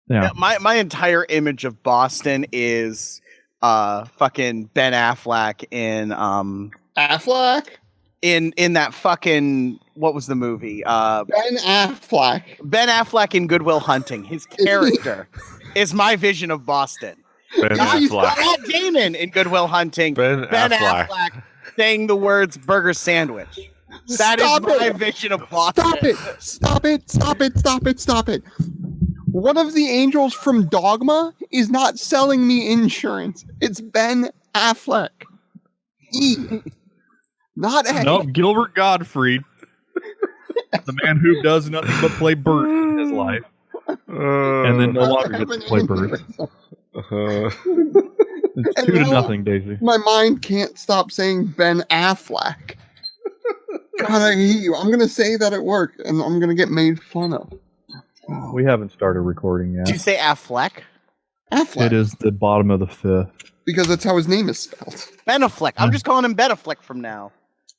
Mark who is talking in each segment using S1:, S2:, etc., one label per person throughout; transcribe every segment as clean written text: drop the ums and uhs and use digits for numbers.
S1: Yeah.
S2: My entire image of Boston is fucking Ben Affleck in
S3: Affleck?
S2: In that fucking, what was the movie?
S3: Ben Affleck.
S2: Ben Affleck in Good Will Hunting. His character is my vision of Boston.
S4: Ben Affleck.
S2: Matt Damon in Good Will Hunting.
S4: Ben
S2: Affleck saying the words burger sandwich. That is my vision of Boston.
S3: Stop it. One of the angels from Dogma is not selling me insurance. It's Ben Affleck. E. Not A.
S1: No, Gilbert Gottfried. The man who does nothing but play Bert in his life. And then no longer gets to play Bert. It's 2-0, Daisy.
S3: My mind can't stop saying Ben Affleck. God, I hate you. I'm going to say that at work, and I'm going to get made fun of.
S1: We haven't started recording yet.
S2: Did you say Affleck?
S3: Affleck.
S1: It is the bottom of the fifth.
S3: Because that's how his name is spelled.
S2: Ben Affleck. I'm just calling him Ben Affleck from now.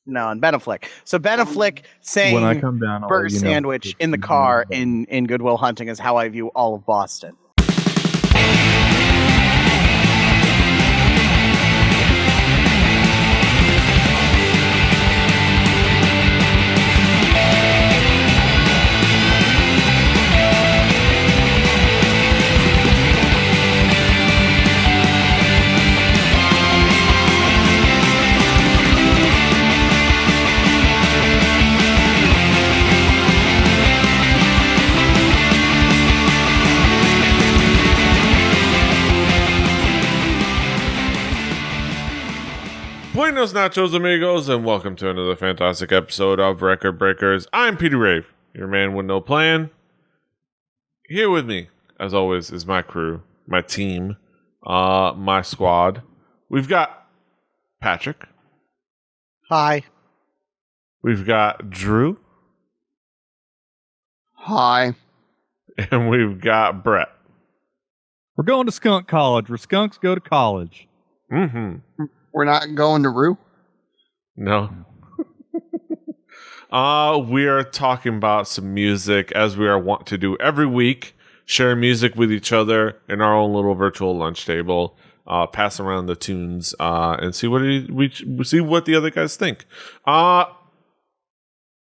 S2: No, and Ben Affleck. So Ben Affleck saying
S1: when I come down,
S2: burger sandwich in the car in Good Will Hunting is how I view all of Boston.
S4: Buenos nachos, amigos, and welcome to another fantastic episode of Record Breakers. I'm PETEY RAVE, your man with no plan. Here with me, as always, is my crew, my team, my squad. We've got Patrick.
S2: Hi.
S4: We've got Drew.
S3: Hi.
S4: And we've got Brett.
S1: We're going to Skunk College, where skunks go to college.
S4: Mm-hmm.
S3: We're not going to Rue?
S4: No. We are talking about some music, as we are wont to do every week. Share music with each other in our own little virtual lunch table. Pass around the tunes and see what the other guys think.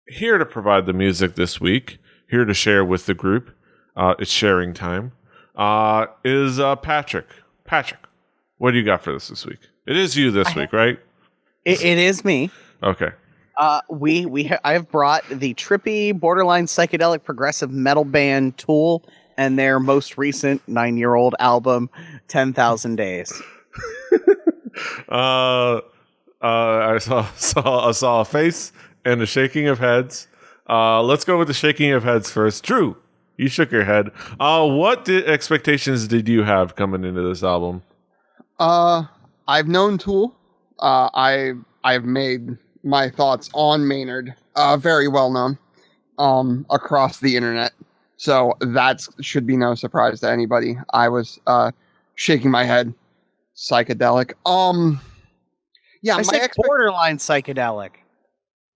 S4: Here to provide the music this week, here to share with the group, it's sharing time, is Patrick. Patrick, what do you got for us this week? It is you this week, right?
S2: It is me.
S4: Okay.
S2: I have brought the trippy, borderline psychedelic progressive metal band Tool and their most recent 9-year-old album, 10,000 Days.
S4: I saw a face and a shaking of heads. Let's go with the shaking of heads first. Drew, you shook your head. What expectations did you have coming into this album?
S3: I've known Tool. I've made my thoughts on Maynard very well known across the internet. So that should be no surprise to anybody. I was shaking my head. Psychedelic. Yeah,
S2: I said borderline psychedelic.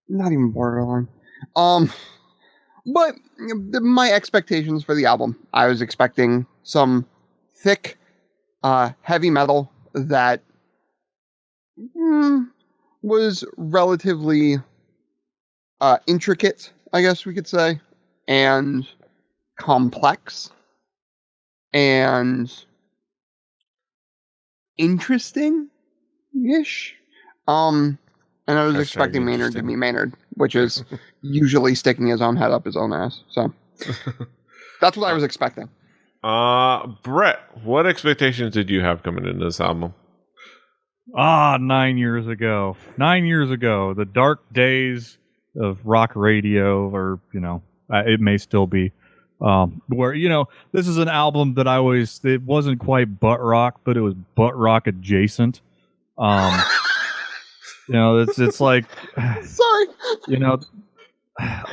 S3: Not even borderline. But my expectations for the album, I was expecting some thick, heavy metal that was relatively intricate, I guess we could say, and complex, and interesting-ish. And I was expecting Maynard to be Maynard, which is usually sticking his own head up his own ass. So that's what I was expecting.
S4: Brett, what expectations did you have coming into this album?
S1: 9 years ago. 9 years ago, the dark days of rock radio, or, it may still be, where, this is an album that it wasn't quite butt rock, but it was butt rock adjacent. It's like,
S3: sorry.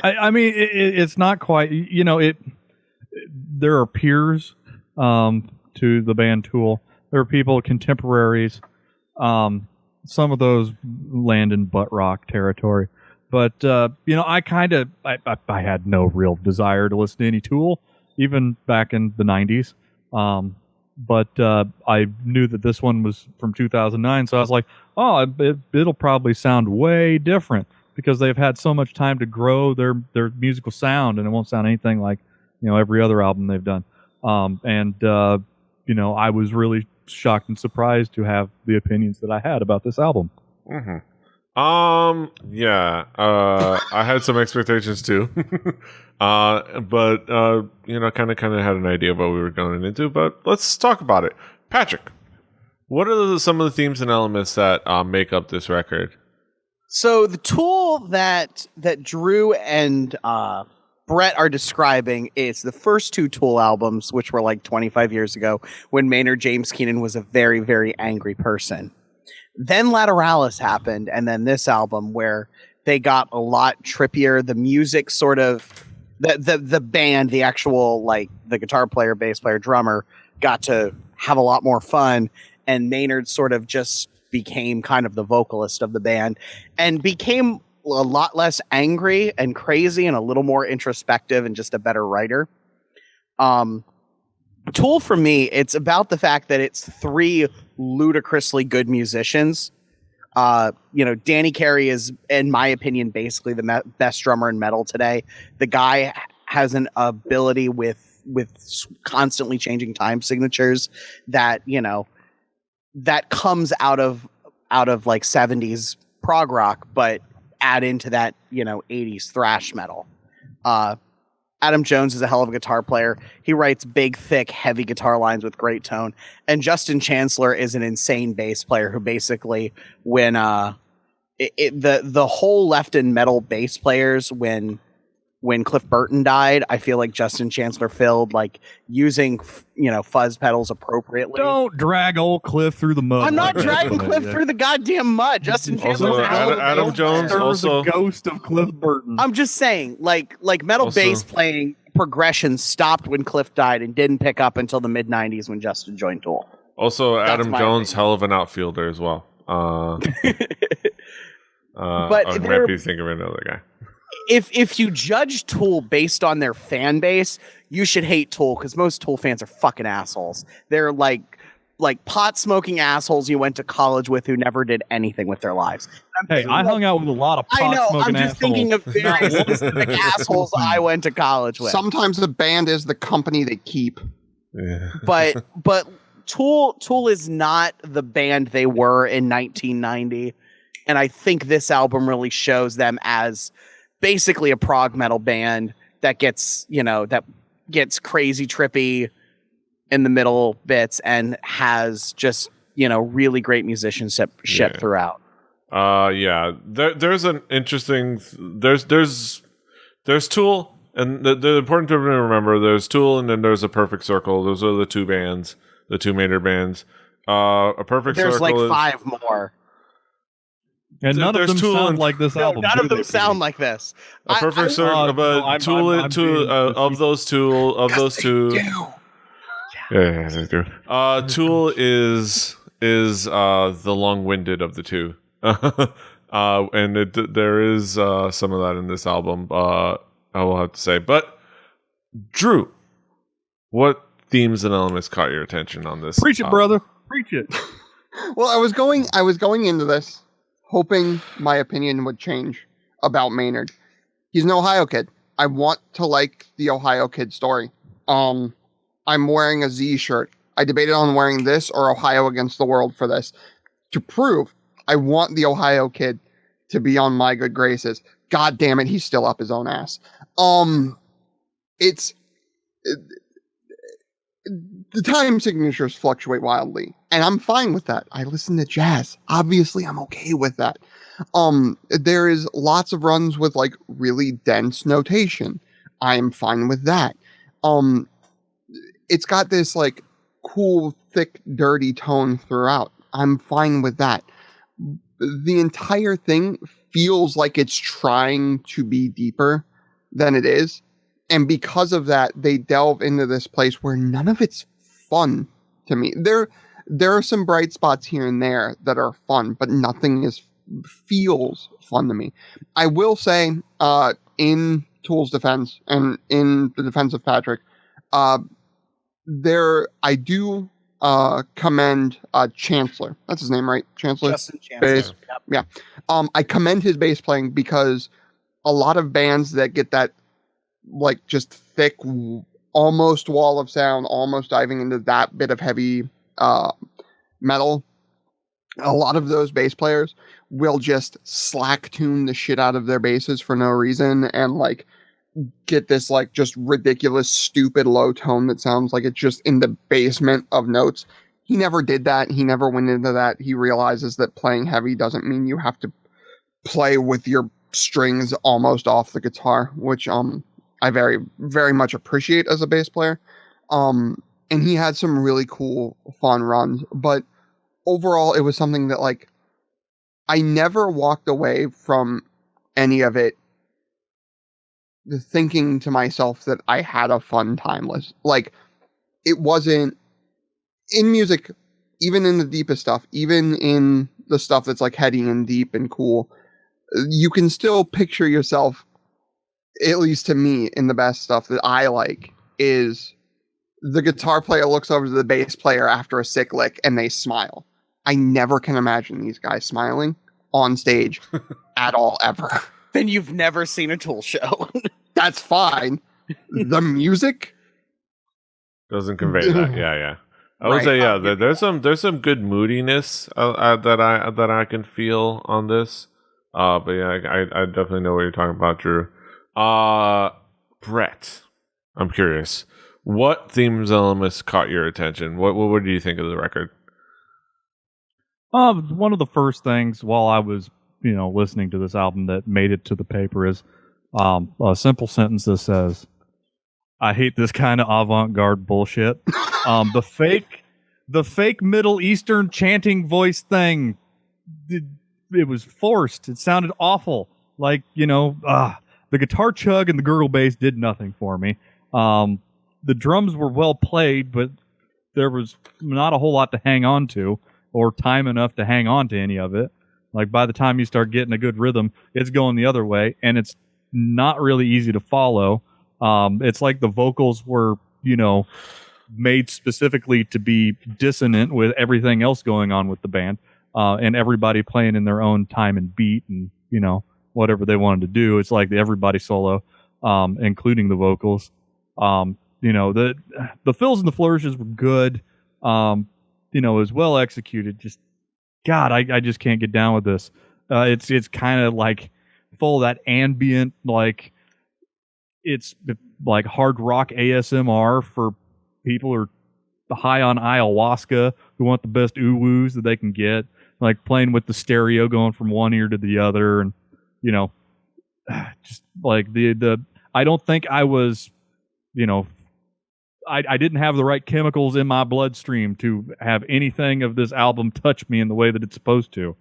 S1: I mean, it's not quite, there are peers, to the band Tool. There are people, contemporaries. Some of those land in butt rock territory, but I had no real desire to listen to any Tool, even back in the 90s. But I knew that this one was from 2009, so I was like, oh, it'll probably sound way different because they've had so much time to grow their musical sound, and it won't sound anything like every other album they've done. I was really shocked and surprised to have the opinions that I had about this album.
S4: Mm-hmm. I had some expectations too. But kind of had an idea of what we were going into, but let's talk about it. Patrick, what are some of the themes and elements that make up this record?
S2: So the Tool that Drew and Brett are describing is the first two Tool albums, which were like 25 years ago, when Maynard James Keenan was a very, very angry person. Then Lateralis happened, and then this album where they got a lot trippier. The music sort of, the band, the actual, like, the guitar player, bass player, drummer, got to have a lot more fun, and Maynard sort of just became kind of the vocalist of the band, and became a lot less angry and crazy and a little more introspective and just a better writer. Tool, for me, it's about the fact that it's three ludicrously good musicians. Danny Carey is, in my opinion, basically the best drummer in metal today. The guy has an ability with constantly changing time signatures that that comes out of like 70s prog rock, but add into that 80s thrash metal. Adam Jones is a hell of a guitar player. He writes big, thick, heavy guitar lines with great tone. And Justin Chancellor is an insane bass player who basically, when the whole left in metal bass players, when Cliff Burton died, I feel like Justin Chancellor filled, like, using fuzz pedals appropriately.
S1: Don't drag old Cliff through the mud.
S2: I'm not dragging Cliff through the goddamn mud. Justin Chancellor.
S4: Adam Jones also
S1: the ghost of Cliff Burton.
S2: I'm just saying, like metal bass playing progression stopped when Cliff died and didn't pick up until the mid '90s when Justin joined Tool.
S4: Also, Adam Jones, hell of an outfielder as well.
S2: But
S4: I might be thinking of another guy.
S2: If you judge Tool based on their fan base, you should hate Tool, because most Tool fans are fucking assholes. They're like pot smoking assholes you went to college with who never did anything with their lives.
S1: Hey, I hung out with a lot of pot smoking assholes.
S2: I'm just thinking of very specific assholes I went to college with.
S3: Sometimes the band is the company they keep.
S4: Yeah.
S2: But Tool is not the band they were in 1990, and I think this album really shows them as basically a prog metal band that gets crazy trippy in the middle bits and has just really great musicianship throughout.
S4: There's an interesting there's Tool, and the important thing to remember, there's Tool and then there's a Perfect Circle. Those are the two bands, the two major bands. A Perfect
S2: There's
S4: Circle
S2: like five more.
S1: And none of them sound like this album.
S2: None of them sound like this.
S4: A Perfect Circle, but Tool of those two. Yeah, they do. Tool is the long-winded of the two, and there is some of that in this album. I will have to say, but Drew, what themes and elements caught your attention on this?
S1: Preach it, brother. Preach it.
S3: Well, I was going into this hoping my opinion would change about Maynard. He's an Ohio kid. I want to like the Ohio kid story. I'm wearing a Z shirt. I debated on wearing this or Ohio Against the World for this to prove I want the Ohio kid to be on my good graces. God damn it, he's still up his own ass. The time signatures fluctuate wildly, and I'm fine with that. I listen to jazz. Obviously, I'm okay with that. There is lots of runs with like really dense notation. I am fine with that. It's got this like cool, thick, dirty tone throughout. I'm fine with that. The entire thing feels like it's trying to be deeper than it is. And because of that, they delve into this place where none of it's fun to me. There are some bright spots here and there that are fun, but nothing feels fun to me. I will say, in Tool's defense and in the defense of Patrick, I do commend Chancellor. That's his name, right? Chancellor.
S2: Justin Chancellor.
S3: Bass.
S2: Yep.
S3: I commend his bass playing because a lot of bands that get that like just thick, almost wall of sound, almost diving into that bit of heavy metal, a lot of those bass players will just slack tune the shit out of their basses for no reason and like get this like just ridiculous, stupid low tone that sounds like it's just in the basement of notes. He never did that. He never went into that. He realizes that playing heavy doesn't mean you have to play with your strings almost off the guitar, which I very, very much appreciate as a bass player. And he had some really cool, fun runs, but overall it was something that like I never walked away from any of it thinking to myself that I had a fun time. Like it wasn't in music, even in the deepest stuff, even in the stuff that's like heady and deep and cool, you can still picture yourself, at least to me, in the best stuff that I like is the guitar player looks over to the bass player after a sick lick and they smile. I never can imagine these guys smiling on stage at all, ever.
S2: Then you've never seen a Tool show.
S3: That's fine. The music
S4: doesn't convey that. Yeah. I would
S3: Right.
S4: say there's some good moodiness that I can feel on this. But yeah, I definitely know what you're talking about, Drew. Brett, I'm curious. What themes elements caught your attention? What do you think of the record?
S1: One of the first things while I was, listening to this album that made it to the paper is a simple sentence that says, "I hate this kind of avant-garde bullshit." The fake Middle Eastern chanting voice thing, it was forced. It sounded awful. Like, the guitar chug and the gurgle bass did nothing for me. The drums were well played, but there was not a whole lot to hang on to, or time enough to hang on to any of it. Like, by the time you start getting a good rhythm, it's going the other way, and it's not really easy to follow. It's like the vocals were, made specifically to be dissonant with everything else going on with the band, and everybody playing in their own time and beat, and whatever they wanted to do. It's like the everybody solo, including the vocals. The fills and the flourishes were good. It was well executed. Just God, I just can't get down with this. It's kind of like full of that ambient, like it's like hard rock ASMR for people who are high on ayahuasca who want the best ooh-woos that they can get, like playing with the stereo going from one ear to the other, and just like the I don't think I was, I didn't have the right chemicals in my bloodstream to have anything of this album touch me in the way that it's supposed to.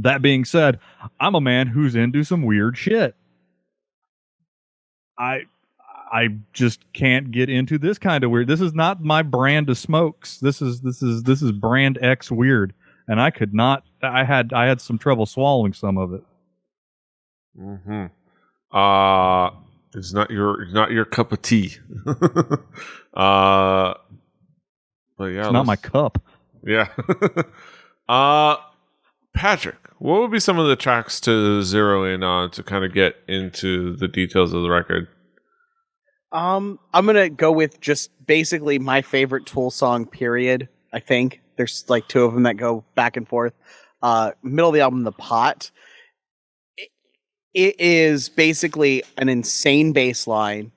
S1: That being said, I'm a man who's into some weird shit. I just can't get into this kind of weird. This is not my brand of smokes. This is brand X weird, and I could not. I had some trouble swallowing some of it.
S4: Mm-hmm. It's not your cup of tea. But yeah,
S1: It's not my cup.
S4: Yeah. Patrick, what would be some of the tracks to zero in on to kind of get into the details of the record?
S2: I'm gonna go with just basically my favorite Tool song, period. I think there's like two of them that go back and forth. Middle of the album, The Pot. It is basically an insane bass line,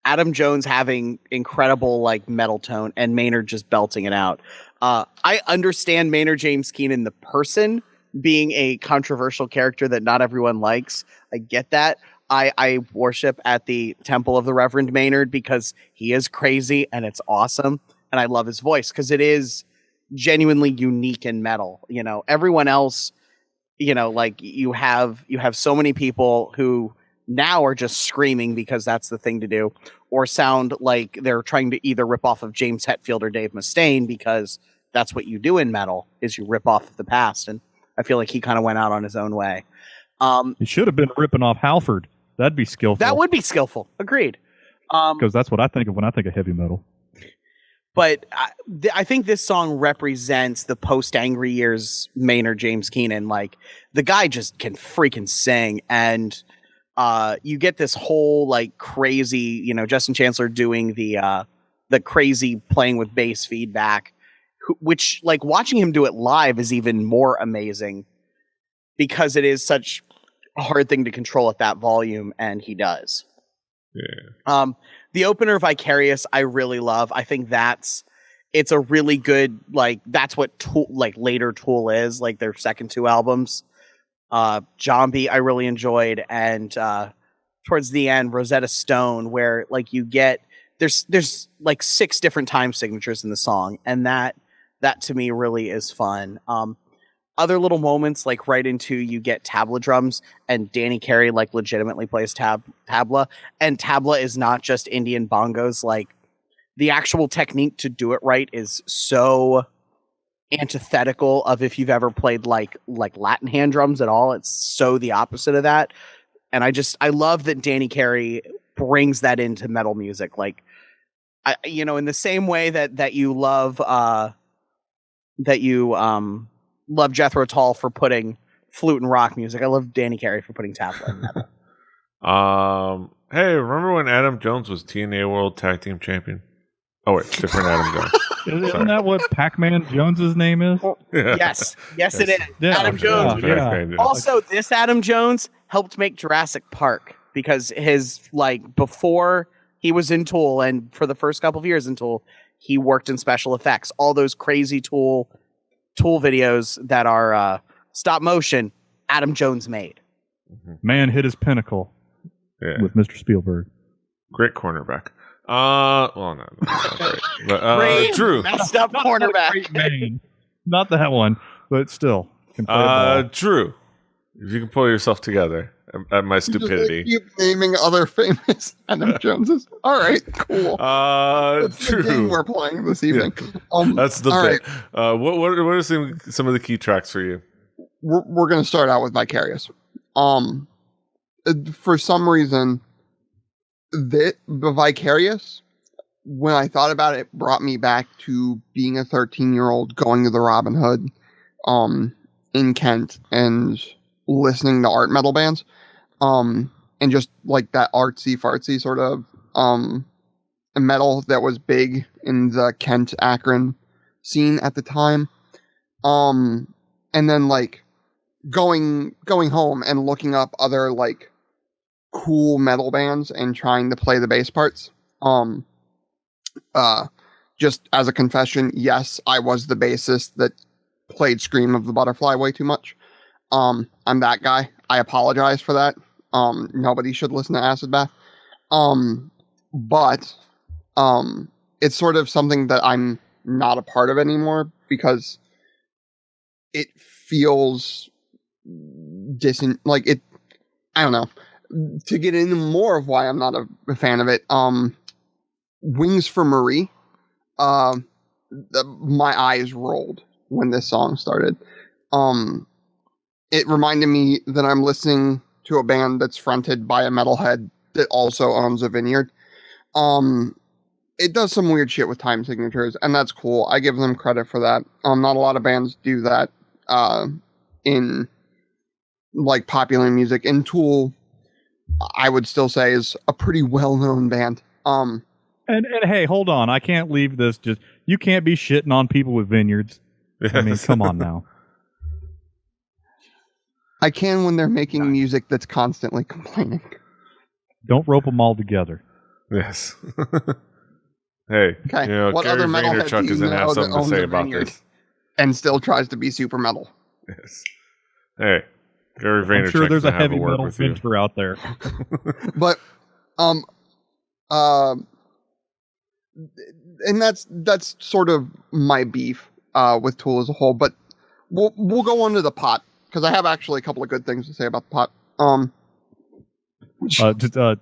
S2: Adam Jones having incredible like metal tone, and Maynard just belting it out. I understand Maynard James Keenan, the person, being a controversial character that not everyone likes. I get that. I worship at the temple of the Reverend Maynard because he is crazy and it's awesome. And I love his voice because it is genuinely unique in metal. Everyone else, like you have so many people who now are just screaming because that's the thing to do, or sound like they're trying to either rip off of James Hetfield or Dave Mustaine, because that's what you do in metal, is you rip off of the past. And I feel like he kind of went out on his own way.
S1: He should have been ripping off Halford. That'd be skillful.
S2: That would be skillful. Agreed.
S1: because that's what I think of when I think of heavy metal.
S2: But I think this song represents the post-Angry Years Maynard James Keenan. Like, the guy just can freaking sing, and you get this whole like crazy, Justin Chancellor doing the crazy playing with bass feedback, which, like, watching him do it live is even more amazing because it is such a hard thing to control at that volume, and he does.
S4: Yeah.
S2: The opener, Vicarious, I really love. I think it's a really good, like, that's what Tool, like, later Tool is, like their second two albums. Zombie I really enjoyed, and towards the end, Rosetta Stone, where like you get there's like 6 different time signatures in the song, and that to me really is fun. Other little moments, like right into you get tabla drums, and Danny Carey like legitimately plays tabla, and tabla is not just Indian bongos. Like, the actual technique to do it right is so antithetical of if you've ever played like Latin hand drums at all. It's so the opposite of that, and I love that Danny Carey brings that into metal music. Like, in the same way that you love love Jethro Tull for putting flute and rock music, I love Danny Carey for putting tabla in metal.
S4: Hey, remember when Adam Jones was TNA World Tag Team Champion? Oh wait, different Adam Jones.
S1: Isn't that what Pac-Man Jones's name is?
S4: Yeah.
S2: Yes, it is.
S1: Yeah,
S2: Adam Jones.
S1: yeah.
S2: Also, this Adam Jones helped make Jurassic Park, because his, like, before he was in Tool, and for the first couple of years in Tool, he worked in special effects. All those crazy Tool videos that are stop motion, Adam Jones made.
S1: Man hit his pinnacle with Mr. Spielberg.
S4: Great cornerback. Well, no, not great. But,
S2: Great
S4: Drew.
S2: messed up cornerback.
S1: Not that one, but still. Can play a ball.
S4: Drew, if you can pull yourself together at my
S3: You just, like,
S4: stupidity.
S3: keep naming other famous Adam Joneses. All right, cool. That's the game
S4: Drew.
S3: we're playing this evening.
S4: That's the
S3: all
S4: bit.
S3: right.
S4: What are some of the key tracks for you?
S3: We're going to start out with Vicarious. For some reason, the Vicarious, when I thought about it, brought me back to being a 13-year-old going to the Robin Hood in Kent and listening to art metal bands, and just like that artsy fartsy sort of metal that was big in the Kent Akron scene at the time, and then like going home and looking up other like cool metal bands and trying to play the bass parts. Just as a confession, yes, I was the bassist that played Scream of the Butterfly way too much. I'm that guy. I apologize for that. Nobody should listen to Acid Bath. But it's sort of something that I'm not a part of anymore because it feels I don't know. To get into more of why I'm not a fan of it, Wings for Marie, my eyes rolled when this song started. It reminded me that I'm listening to a band that's fronted by a metalhead that also owns a vineyard. It does some weird shit with time signatures, and that's cool. I give them credit for that. Not a lot of bands do that in like popular music. And Tool, I would still say, is a pretty well-known band.
S1: And hey, hold on. I can't leave this just... You can't be shitting on people with vineyards. I mean, come on now.
S3: I can when they're making music that's constantly complaining.
S1: Don't rope them all together.
S4: Yes. Hey,
S3: okay. What
S4: Gary
S3: other metalhead
S4: Vaynerchuk is going to have something to say about this.
S3: And still tries to be super metal.
S4: Yes. Hey, Gary Vaynerchuk.
S1: I'm sure there's a heavy
S4: word
S1: metal
S4: with you.
S1: venture out there.
S3: But, and that's sort of my beef with Tool as a whole. But we'll go on to the pot because I have actually a couple of good things to say about the pot.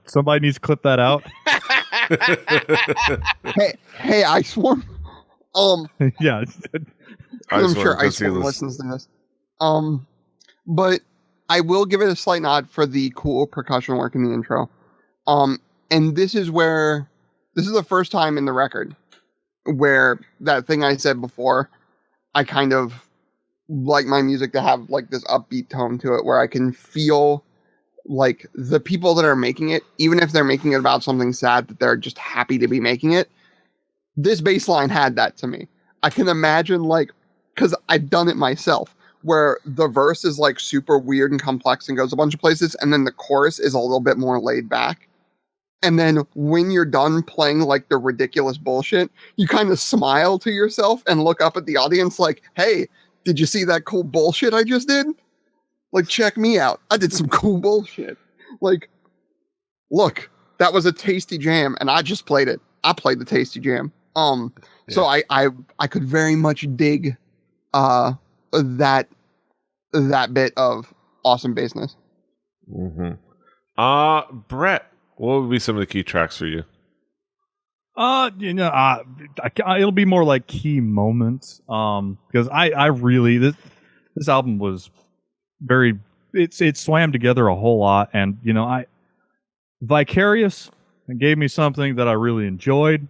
S1: Somebody needs to clip that out.
S3: hey, Ice Swarm.
S1: Yeah,
S3: I'm sure Ice Swarm listens to this. But I will give it a slight nod for the cool percussion work in the intro. And this is the first time in the record where that thing I said before, I kind of like my music to have like this upbeat tone to it where I can feel like the people that are making it, even if they're making it about something sad, that they're just happy to be making it. This bass line had that to me. I can imagine, like, because I've done it myself, where the verse is like super weird and complex and goes a bunch of places, and then the chorus is a little bit more laid back. And then when you're done playing like the ridiculous bullshit, you kind of smile to yourself and look up at the audience like, hey, did you see that cool bullshit I just did? Like, check me out. I did some cool bullshit. Like, look, that was a tasty jam, and I just played it. I played the tasty jam. So I could very much dig that bit of awesome bassness.
S4: Mm-hmm. Brett, what would be some of the key tracks for you?
S1: It'll be more like key moments. Because I really this album was very it swam together a whole lot, and Vicarious gave me something that I really enjoyed.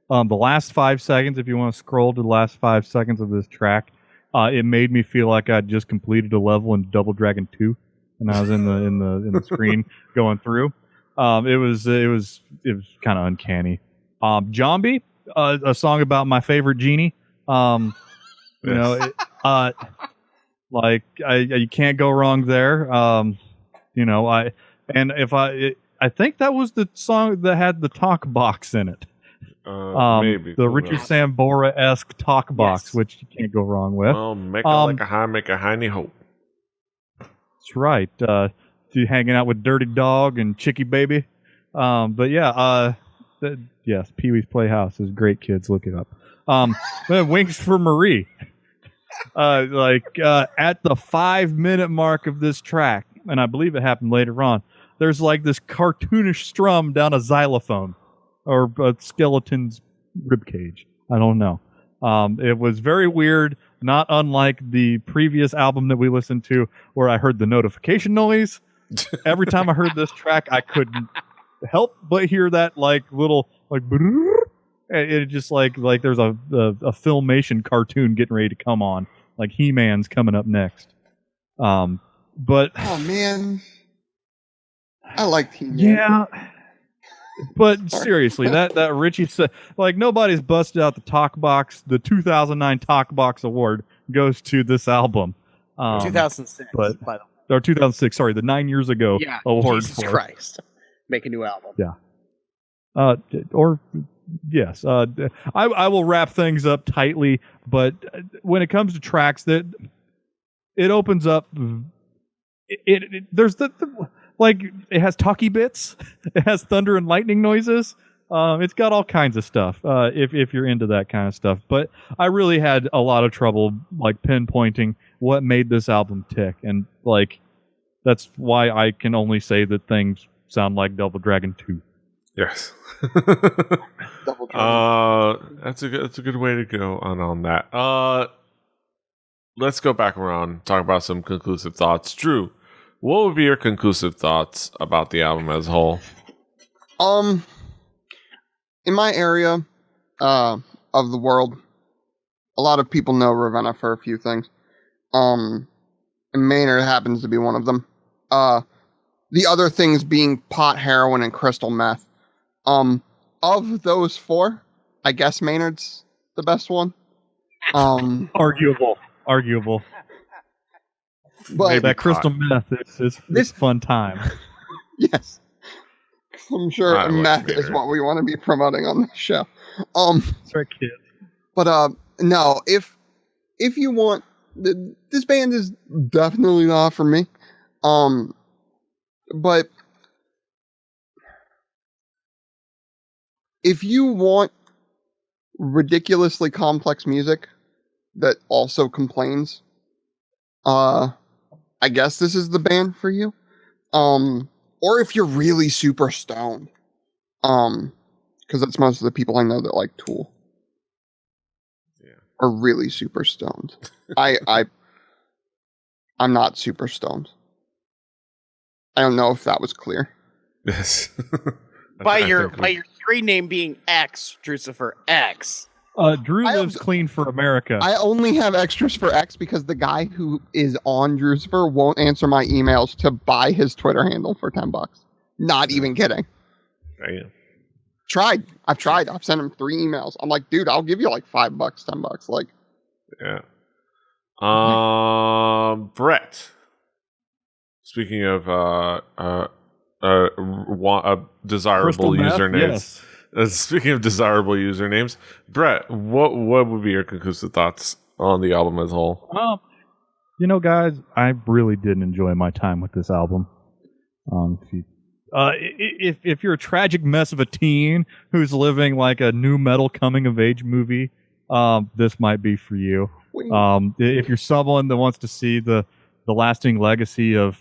S1: The last 5 seconds, if you want to scroll to the last 5 seconds of this track, it made me feel like I'd just completed a level in Double Dragon 2, and I was in the screen going through. It was kind of uncanny. Zombie, a song about my favorite genie. You can't go wrong there. I think that was the song that had the talk box in it.
S4: Maybe
S1: the Richard Sambora-esque talk box, which you can't go wrong with.
S4: Well, make it like a high, make a hiney hope.
S1: That's right. You hanging out with Dirty Dog and Chicky Baby. Yes, Pee Wee's Playhouse is great, kids. Look it up. Wings for Marie. At the 5-minute mark of this track, and I believe it happened later on, there's like this cartoonish strum down a xylophone or a skeleton's ribcage. I don't know. It was very weird, not unlike the previous album that we listened to where I heard the notification noise. Every time I heard this track, I couldn't help but hear that little it just like there's a Filmation cartoon getting ready to come on, like He-Man's coming up next. But
S3: oh man, I like He-Man.
S1: Yeah, but seriously, that Richie said, nobody's busted out the talk box. The 2009 Talk Box Award goes to this album.
S2: 2006, by the way.
S1: Or 2006, sorry, the 9 years ago award.
S2: Jesus Christ. Make a new album.
S1: Yeah. Yes. I will wrap things up tightly, but when it comes to tracks, that it opens up. There's it has talky bits. It has thunder and lightning noises. It's got all kinds of stuff. If you're into that kind of stuff, but I really had a lot of trouble pinpointing what made this album tick, and that's why I can only say that things sound like Double Dragon 2.
S4: Yes.
S3: Double Dragon.
S4: That's a good way to go on that. Let's go back around, talk about some conclusive thoughts. Drew, what would be your conclusive thoughts about the album as a whole?
S3: In my area of the world, a lot of people know Ravenna for a few things. And Maynard happens to be one of them. The other things being pot, heroin, and crystal meth. Of those four, I guess Maynard's the best one.
S1: Arguable.
S3: But
S1: that crystal meth is fun time.
S3: Yes. I'm sure meth is what we want to be promoting on this show.
S1: That's right, kid.
S3: But no, if you want, this band is definitely not for me. But if you want ridiculously complex music that also complains, I guess this is the band for you. Or if you're really super stoned, because that's most of the people I know that like Tool.
S4: Yeah,
S3: are really super stoned. I'm not super stoned. I don't know if that was clear.
S4: Yes.
S2: By
S4: I
S2: your
S4: think we-
S2: screen name being X, Drucifer X.
S1: Drew
S3: I
S1: lives clean for America.
S3: I only have extras for X because the guy who is on Drucifer won't answer my emails to buy his Twitter handle for $10. Not even kidding.
S4: Damn.
S3: I've tried. I've sent him 3 emails. I'm like, dude, I'll give you like $5, $10. Like,
S4: Yeah. Brett. Speaking of desirable
S1: Crystal meth?
S4: usernames.
S1: Yes.
S4: Speaking of desirable usernames, Brett, what would be your conclusive thoughts on the album as a whole?
S1: Guys, I really did enjoy my time with this album. If you're a tragic mess of a teen who's living like a new metal coming of age movie, this might be for you. If you're someone that wants to see the lasting legacy of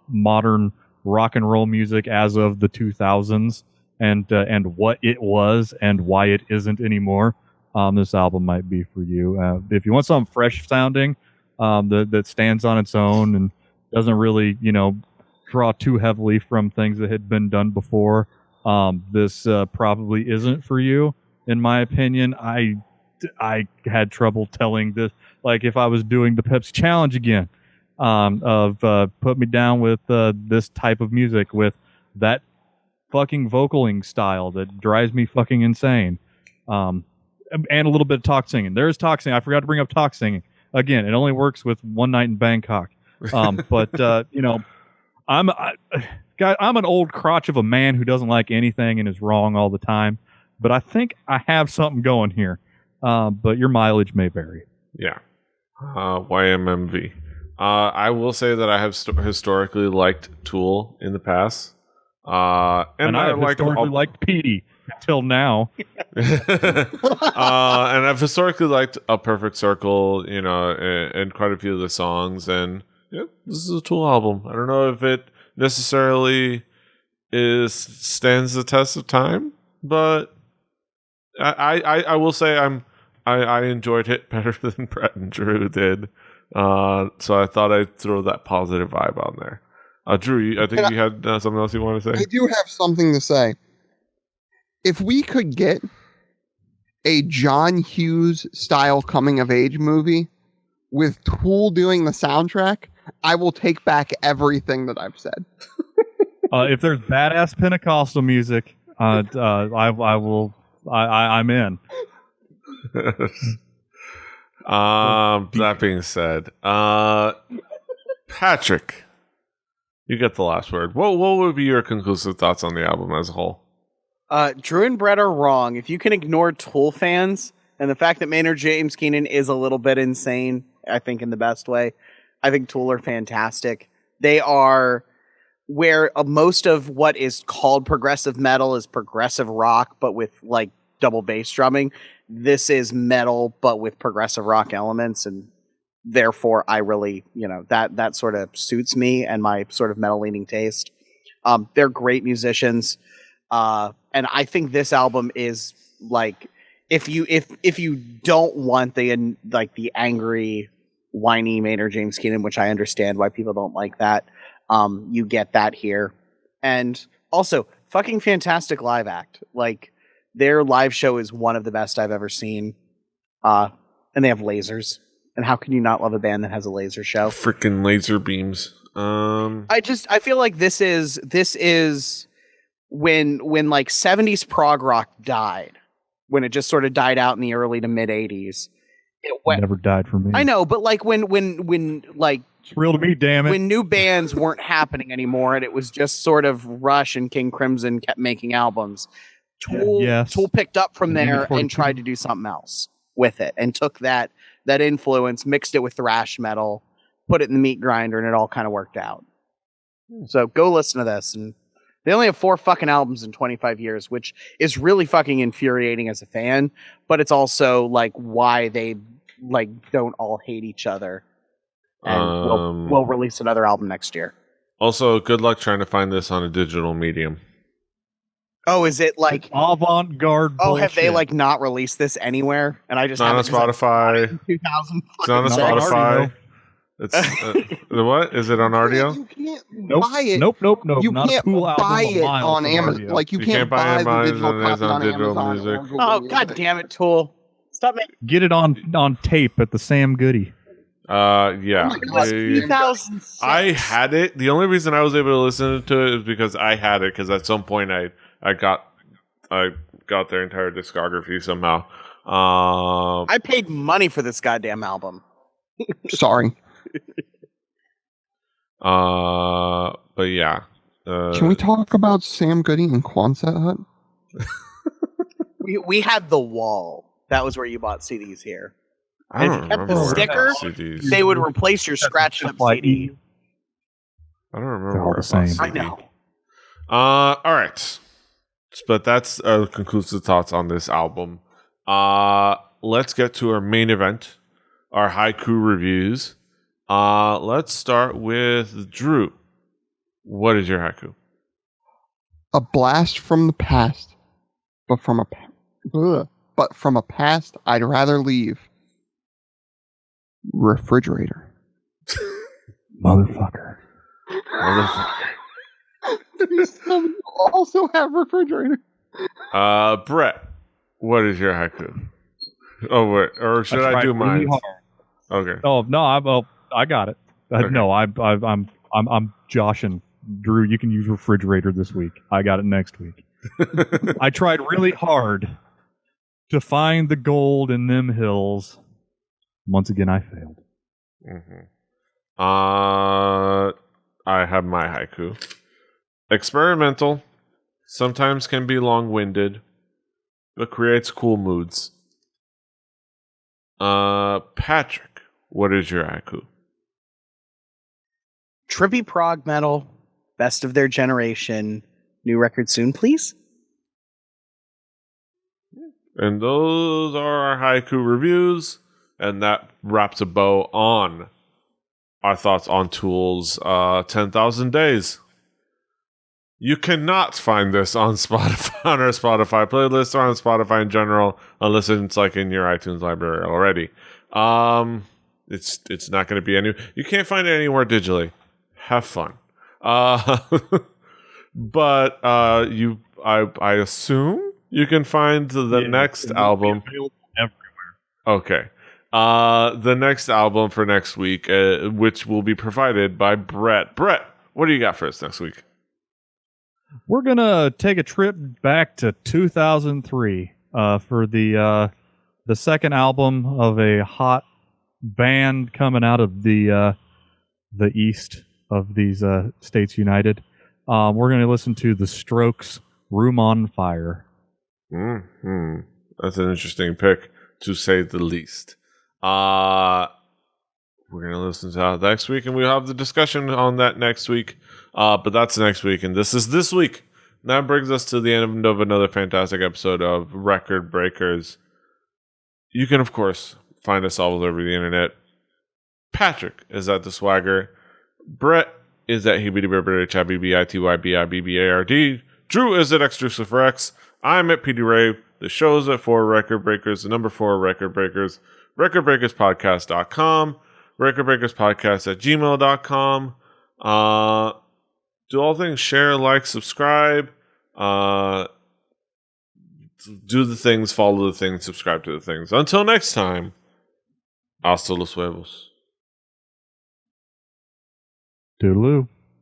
S1: modern rock and roll music as of the 2000s and what it was and why it isn't anymore, this album might be for you. If you want something fresh sounding, that stands on its own and doesn't really, draw too heavily from things that had been done before, this probably isn't for you, in my opinion. I had trouble telling this, like if I was doing the Pepsi Challenge again, put me down with this type of music with that fucking vocaling style that drives me fucking insane, and a little bit of talk singing. There's talk singing. I forgot to bring up talk singing again. It only works with One Night in Bangkok, but I'm an old crotch of a man who doesn't like anything and is wrong all the time. But I think I have something going here. But your mileage may vary.
S4: Yeah. YMMV. I will say that I have historically liked Tool in the past. And
S1: I have
S4: like
S1: historically liked PETEY until now.
S4: And I've historically liked A Perfect Circle, and quite a few of the songs. And yeah, this is a Tool album. I don't know if it necessarily stands the test of time, but I will say I enjoyed it better than Brett and Drew did. So I thought I'd throw that positive vibe on there. Drew, I think you had something else you want to say?
S3: I do have something to say. If we could get a John Hughes style coming of age movie with Tool doing the soundtrack, I will take back everything that I've said.
S1: If there's badass Pentecostal music, I'm in.
S4: That being said, Patrick, you get the last word. What would be your conclusive thoughts on the album as a whole?
S2: Drew and Brett are wrong. If you can ignore Tool fans and the fact that Maynard James Keenan is a little bit insane, I think in the best way, I think Tool are fantastic. They are where most of what is called progressive metal is progressive rock, but with like double bass drumming. This is metal, but with progressive rock elements, and therefore I really, that sort of suits me and my sort of metal leaning taste. They're great musicians. And I think this album is like, if you don't want the angry, whiny Maynard James Keenan, which I understand why people don't like that, you get that here. And also, fucking fantastic live act. Like, their live show is one of the best I've ever seen. And they have lasers. And how can you not love a band that has a laser show?
S4: Freaking laser beams.
S2: I feel like this is when like 70s prog rock died, when it just sort of died out in the early to mid 80s. It
S1: never died for me.
S2: I know, but like when like
S1: it's real to me, damn it.
S2: When new bands weren't happening anymore and it was just sort of Rush and King Crimson kept making albums, Tool picked up from there and tried to do something else with it and took that influence, mixed it with thrash metal, put it in the meat grinder, and it all kind of worked out. So go listen to this. And they only have 4 fucking albums in 25 years, which is really fucking infuriating as a fan, but it's also like why they like don't all hate each other. And we'll release another album next year.
S4: Also, good luck trying to find this on a digital medium.
S2: Oh, is it like
S1: avant-garde?
S2: Oh, have they like not released this anywhere? And I just
S4: not on Spotify.
S2: It's 2000.
S4: It's not on Spotify. It's the what? Is it on RDO?
S3: You can't
S1: Nope.
S3: buy it.
S1: Nope.
S3: You
S1: not
S3: can't
S1: a Tool album
S3: buy
S1: a
S3: it
S1: mile
S3: on
S1: from
S3: Amazon.
S1: RDO.
S3: Like you
S4: You
S3: can't
S4: can't buy
S3: buy
S4: it
S3: the
S4: on
S3: digital
S4: Amazon,
S3: copy on
S4: digital
S3: Amazon
S4: music.
S3: or Google
S2: Oh
S3: Music.
S2: god damn it, Tool! Stop making
S1: Get it on tape at the Sam Goody.
S4: Yeah.
S3: Oh my God.
S2: 2006.
S4: I had it. The only reason I was able to listen to it is because I had it. Because at some point I got their entire discography somehow.
S2: I paid money for this goddamn album.
S3: Sorry.
S4: But yeah.
S3: Can we talk about Sam Goody and Quonset Hut?
S2: We had the wall. That was where you bought CDs here.
S4: I
S2: And
S4: don't
S2: if you kept
S4: remember
S2: the
S4: where I
S2: sticker,
S4: bought CDs.
S2: they would replace your scratched up CD.
S4: I don't remember
S1: They're all
S4: where
S1: the
S4: I bought
S1: same.
S2: I
S4: CD.
S2: know.
S4: All right. But that's conclusive thoughts on this album. Let's get to our main event, our haiku reviews. Let's start with Drew. What is your haiku?
S3: A blast from the past, but from a past I'd rather leave. Refrigerator.
S1: Motherfucker.
S3: Please tell me you also have refrigerator.
S4: Brett, what is your haiku? Oh, wait, or should I
S1: tried
S4: do
S1: really
S4: mine?
S1: hard.
S4: Okay.
S1: Oh no, I got it.
S4: Okay.
S1: No, I'm joshing. Drew, you can use refrigerator this week. I got it next week. I tried really hard to find the gold in them hills. Once again, I failed.
S4: Mm-hmm. I have my haiku. Experimental, sometimes can be long-winded, but creates cool moods. Patrick, what is your haiku?
S2: Trippy prog metal, best of their generation. New record soon, please.
S4: And those are our haiku reviews, and that wraps a bow on our thoughts on Tool's 10,000 Days. You cannot find this on Spotify, on our Spotify playlist, or on Spotify in general, unless it's like in your iTunes library already. It's not going to be any. You can't find it anywhere digitally. Have fun. But I assume you can find the next album. Okay. The next album for next week, which will be provided by Brett. Brett, what do you got for us next week?
S1: We're gonna take a trip back to 2003 for the second album of a hot band coming out of the east of these states united. We're gonna listen to The Strokes' "Room on Fire."
S4: Mm-hmm. That's an interesting pick, to say the least. We're gonna listen to that next week, and we'll have the discussion on that next week. But that's next week, and this is this week. That brings us to the end of another fantastic episode of Record Breakers. You can, of course, find us all over the internet. Patrick is at The Swagger. Brett is at HIBBARD. Drew is at X. I'm at PETEY. The show's at 4 Record Breakers, the number 4 Record Breakers. RecordBreakersPodcast.com. RecordBreakersPodcast@gmail.com. Do all things, share, like, subscribe. Do the things, follow the things, subscribe to the things. Until next time, hasta los huevos.
S1: Toodaloo.